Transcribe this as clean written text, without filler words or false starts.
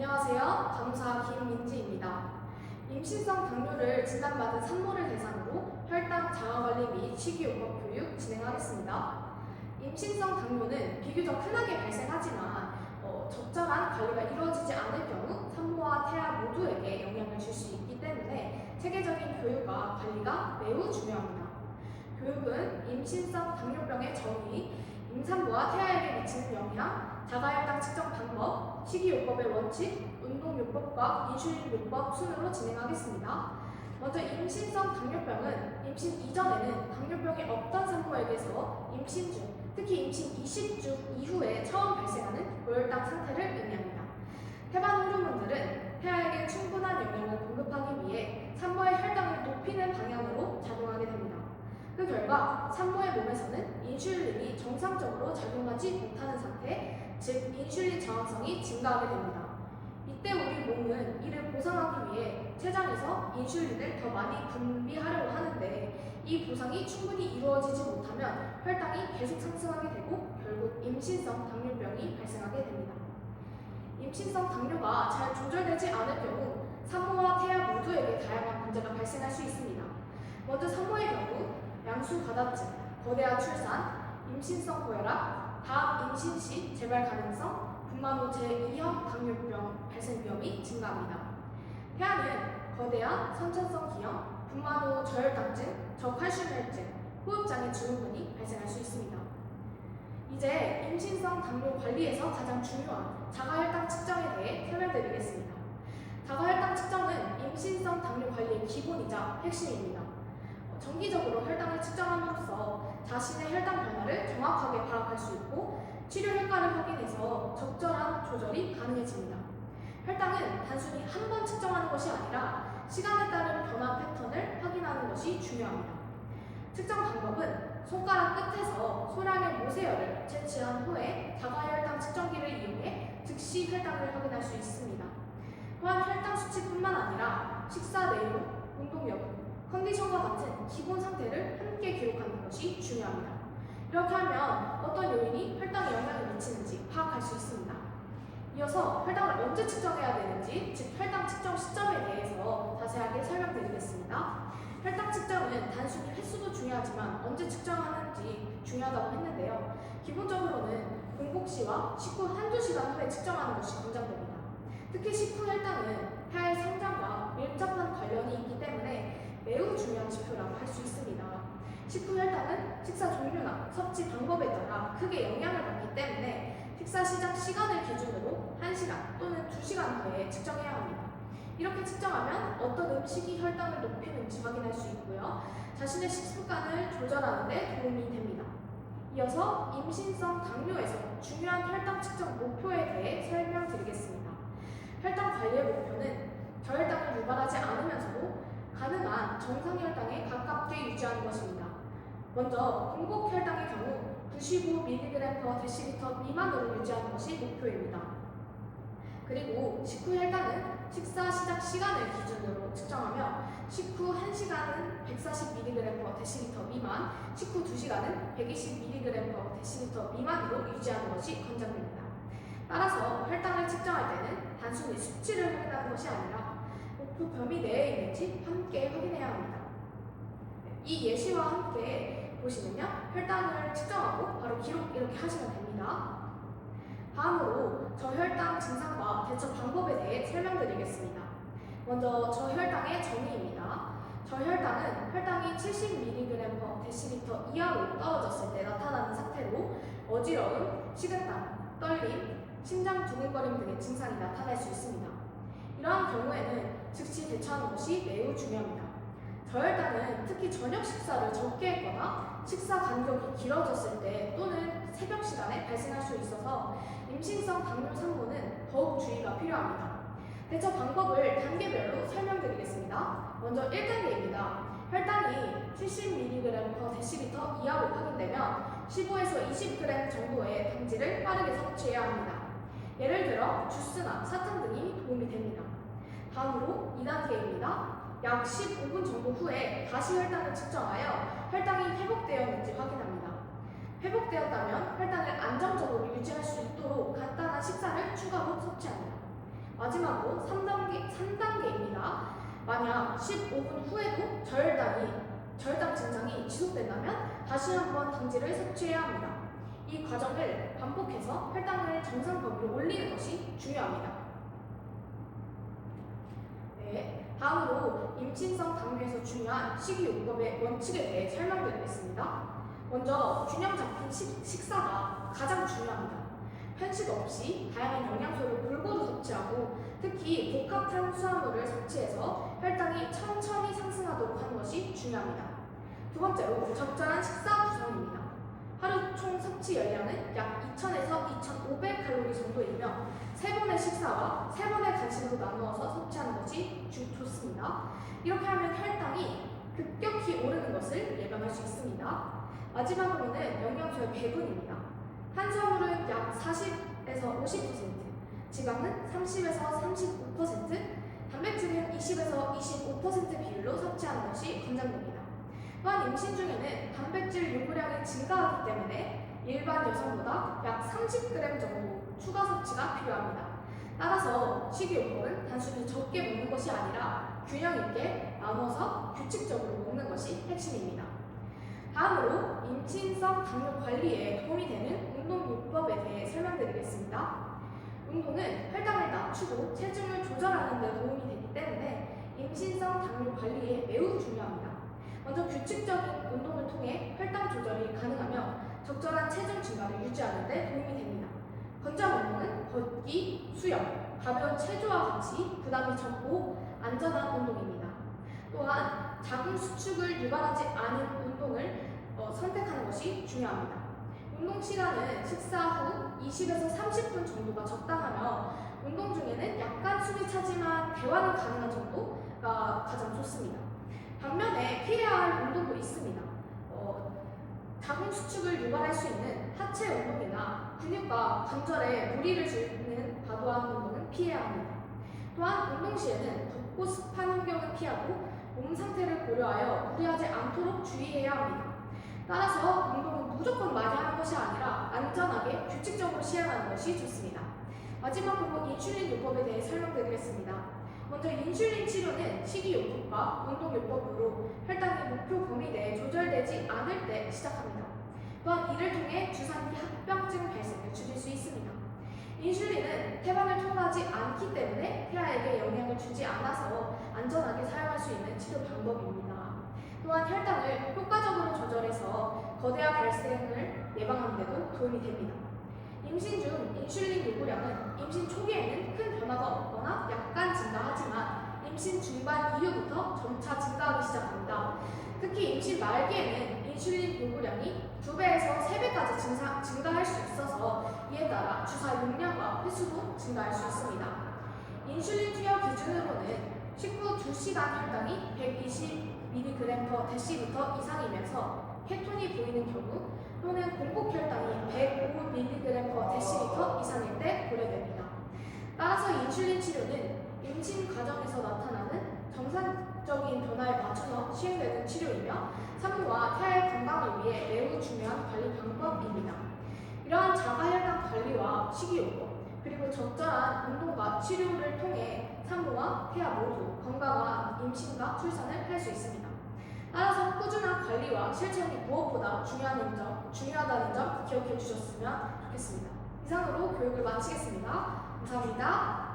안녕하세요. 간호사 김민지입니다. 임신성 당뇨를 진단받은 산모를 대상으로 혈당 자가관리 및 식이요법 교육 진행하겠습니다. 임신성 당뇨는 비교적 흔하게 발생하지만 적절한 관리가 이루어지지 않을 경우 산모와 태아 모두에게 영향을 줄 수 있기 때문에 체계적인 교육과 관리가 매우 중요합니다. 교육은 임신성 당뇨병의 정의, 임산부와 태아에게 미치는 영향, 자가혈당 측정 방법, 식이요법의 원칙, 운동요법과 인슐린요법 순으로 진행하겠습니다. 먼저 임신성 당뇨병은 임신 이전에는 당뇨병이 없던 산모에게서 임신 중, 특히 임신 20주 이후에 처음 발생하는 고혈당 상태를 의미합니다. 태반 호르몬들은 태아에게 충분한 영양을 공급하기 위해 산모의 혈당을 높이는 방향으로 작용하게 됩니다. 그 결과 산모의 몸에서는 인슐린이 정상적으로 작용하지 못하는 상태, 즉 인슐린 저항성이 증가하게 됩니다. 이때 우리 몸은 이를 보상하기 위해 췌장에서 인슐린을 더 많이 분비하려고 하는데 이 보상이 충분히 이루어지지 못하면 혈당이 계속 상승하게 되고 결국 임신성 당뇨병이 발생하게 됩니다. 임신성 당뇨가 잘 조절되지 않을 경우 산모와 태아 모두에게 다양한 문제가 발생할 수 있습니다. 먼저 산모의 경우 양수 과다증, 거대한 출산, 임신성 고혈압, 다음 임신 시 재발 가능성, 분만 후 제2형 당뇨병 발생 위험이 증가합니다. 태아는 거대한 선천성 기형, 분만 후 저혈당증, 저칼슘혈증, 호흡장애 증후군이 발생할 수 있습니다. 이제 임신성 당뇨 관리에서 가장 중요한 자가혈당 측정에 대해 설명드리겠습니다. 자가혈당 측정은 임신성 당뇨 관리의 기본이자 핵심입니다. 정기적으로 혈당을 측정함으로써 자신의 혈당 변화를 정확하게 파악할 수 있고 치료 효과를 확인해서 적절한 조절이 가능해집니다. 혈당은 단순히 한 번 측정하는 것이 아니라 시간에 따른 변화 패턴을 확인하는 것이 중요합니다. 측정 방법은 손가락 끝에서 소량의 모세혈을 채취한 후에 자가혈당 측정기를 이용해 즉시 혈당을 확인할 수 있습니다. 또한 혈당 수치뿐만 아니라 식사 내용, 운동 여부, 컨디션과 같은 기본 상태를 함께 기록하는 것이 중요합니다. 이렇게 하면 어떤 요인이 혈당에 영향을 미치는지 파악할 수 있습니다. 이어서 혈당을 언제 측정해야 되는지, 즉 혈당 측정 시점에 대해서 자세하게 설명드리겠습니다. 혈당 측정은 단순히 횟수도 중요하지만 언제 측정하는지 중요하다고 했는데요. 기본적으로는 공복 시와 식후 한두 시간 후에 측정하는 것이 권장됩니다. 특히 식후 혈당은 태아의 성장과 밀접한 관련이 있기 때문에 매우 중요한 지표라고 할 수 있습니다. 식후 혈당은 식사 종류나 섭취 방법에 따라 크게 영향을 받기 때문에 식사 시작 시간을 기준으로 1시간 또는 2시간 후에 측정해야 합니다. 이렇게 측정하면 어떤 음식이 혈당을 높이는지 확인할 수 있고요. 자신의 식습관을 조절하는 데 도움이 됩니다. 이어서 임신성 당뇨에서 중요한 혈당 측정 목표에 대해 설명드리겠습니다. 혈당 관리의 목표는 저혈당을 유발하지 않으면서도 가능한 정상 혈당에 가깝게 유지하는 것입니다. 먼저 공복 혈당의 경우 95mg/dL 미만으로 유지하는 것이 목표입니다. 그리고 식후 혈당은 식사 시작 시간을 기준으로 측정하며 식후 1시간은 140mg/dL 미만, 식후 2시간은 120mg/dL 미만으로 유지하는 것이 권장됩니다. 따라서 혈당을 측정할 때는 단순히 수치를 확인하는 것이 아니라 목표 범위 내에 있는지 함께 확인해야 합니다. 이 예시와 함께 보시면요. 혈당을 측정하고 바로 기록 이렇게 하시면 됩니다. 다음으로 저혈당 증상과 대처 방법에 대해 설명드리겠습니다. 먼저 저혈당의 정의입니다. 저혈당은 혈당이 70mg/dL 이하로 떨어졌을 때 나타나는 상태로 어지러움, 식은땀, 떨림, 심장 두근거림 등의 증상이 나타날 수 있습니다. 이러한 경우에는 즉시 대처하는 것이 매우 중요합니다. 저혈당은 특히 저녁 식사를 적게 했거나 식사 간격이 길어졌을 때 또는 새벽 시간에 발생할 수 있어서 임신성 당뇨 산모는 더욱 주의가 필요합니다. 대처 방법을 단계별로 설명드리겠습니다. 먼저 1단계입니다. 혈당이 70mg/dL 이하로 확인되면 15에서 20g 정도의 당질을 빠르게 섭취해야 합니다. 예를 들어 주스나 사탕 등이 도움이 됩니다. 다음으로 2단계입니다. 약 15분 정도 후에 다시 혈당을 측정하여 혈당이 회복되었는지 확인합니다. 회복되었다면 혈당을 안정적으로 유지할 수 있도록 간단한 식사를 추가로 섭취합니다. 마지막으로 3단계입니다. 만약 15분 후에도 저혈당 증상이 지속된다면 다시 한번 당질을 섭취해야 합니다. 이 과정을 반복해서 혈당을 정상 범위로 올리는 것이 중요합니다. 네, 다음으로 임신성 당뇨에서 중요한 식이요법의 원칙에 대해 설명드리겠습니다. 먼저 균형 잡힌 식사가 가장 중요합니다. 편식 없이 다양한 영양소를 골고루 섭취하고 특히 복합 탄수화물을 섭취해서 혈당이 천천히 상승하도록 하는 것이 중요합니다. 두 번째로 적절한 식사 구성입니다. 하루 총 섭취 열량은 약 2000에서 2500칼로리 정도이며 3번의 식사와 3번의 간식으로 나누어서 섭취하는 것이 좋습니다. 이렇게 하면 혈당이 급격히 오르는 것을 예방할 수 있습니다. 마지막으로는 영양소의 배분입니다. 탄수화물은 약 40에서 50%, 지방은 30에서 35%, 단백질은 20에서 25% 비율로 섭취하는 것이 권장됩니다. 또한 임신 중에는 단백질 요구량이 증가하기 때문에 일반 여성보다 약 30g 정도 추가 섭취가 필요합니다. 따라서 식이요법은 단순히 적게 먹는 것이 아니라 균형 있게 나눠서 규칙적으로 먹는 것이 핵심입니다. 다음으로 임신성 당뇨 관리에 도움이 되는 운동요법에 대해 설명드리겠습니다. 운동은 혈당을 낮추고 체중을 조절하는 데 도움이 되기 때문에 임신성 당뇨 관리에 매우 중요합니다. 먼저 규칙적인 운동을 통해 혈당 조절이 가능하며 적절한 체중 증가를 유지하는 데 도움이 됩니다. 권장 운동은 걷기, 수영, 가벼운 체조와 같이 부담이 적고 안전한 운동입니다. 또한 자궁 수축을 유발하지 않은 운동을 선택하는 것이 중요합니다. 운동 시간은 식사 후 20에서 30분 정도가 적당하며 운동 중에는 약간 숨이 차지만 대화는 가능한 정도가 가장 좋습니다. 반면에 피해야 할 운동도 있습니다. 자궁 수축을 유발할 수 있는 하체 운동이나 근육과 관절에 무리를 주는 과도한 운동은 피해야 합니다. 또한 운동 시에는 덥고 습한 환경을 피하고 몸 상태를 고려하여 무리하지 않도록 주의해야 합니다. 따라서 운동은 무조건 많이 하는 것이 아니라 안전하게 규칙적으로 시행하는 것이 좋습니다. 마지막으로 인슐린 요법에 대해 설명드리겠습니다. 먼저 인슐린 치료는 식이요법과 운동요법으로 혈당이 목표 범위 내에 조절되지 않을 때 시작합니다. 또한 이를 통해 주산기 합병증 발생을 줄일 수 있습니다. 인슐린은 태반을 통하지 않기 때문에 태아에게 영향을 주지 않아서 안전하게 사용할 수 있는 치료 방법입니다. 또한 혈당을 효과적으로 조절해서 거대화 발생을 예방하는 데도 도움이 됩니다. 임신 중 인슐린 요구량은 임신 초기에는 큰 변화가 없거나 약간 증가하지만 임신 중반 이후부터 점차 증가하기 시작합니다. 특히 임신 말기에는 인슐린 요구량이 2배에서 3배까지 증가할 수 있어서 이에 따라 주사 용량과 횟수도 증가할 수 있습니다. 인슐린 투여 기준으로는 식후 2시간 혈당이 120mg/dL 이상이면서 케톤이 보이는 경우 또는 공복 혈당이 105mg/dL 이상일 때 고려됩니다. 따라서 인슐린 치료는 임신 과정에서 나타나는 정상적인 변화에 맞춰서 시행되는 치료이며 산모와 태아의 건강을 위해 매우 중요한 관리 방법입니다. 이러한 자가혈당 관리와 식이요법 그리고 적절한 운동과 치료를 통해 산모와 태아 모두 건강한 임신과 출산을 할 수 있습니다. 따라서 꾸준한 관리와 실천이 무엇보다 중요하다는 점 기억해 주셨으면 좋겠습니다. 이상으로 교육을 마치겠습니다. 감사합니다.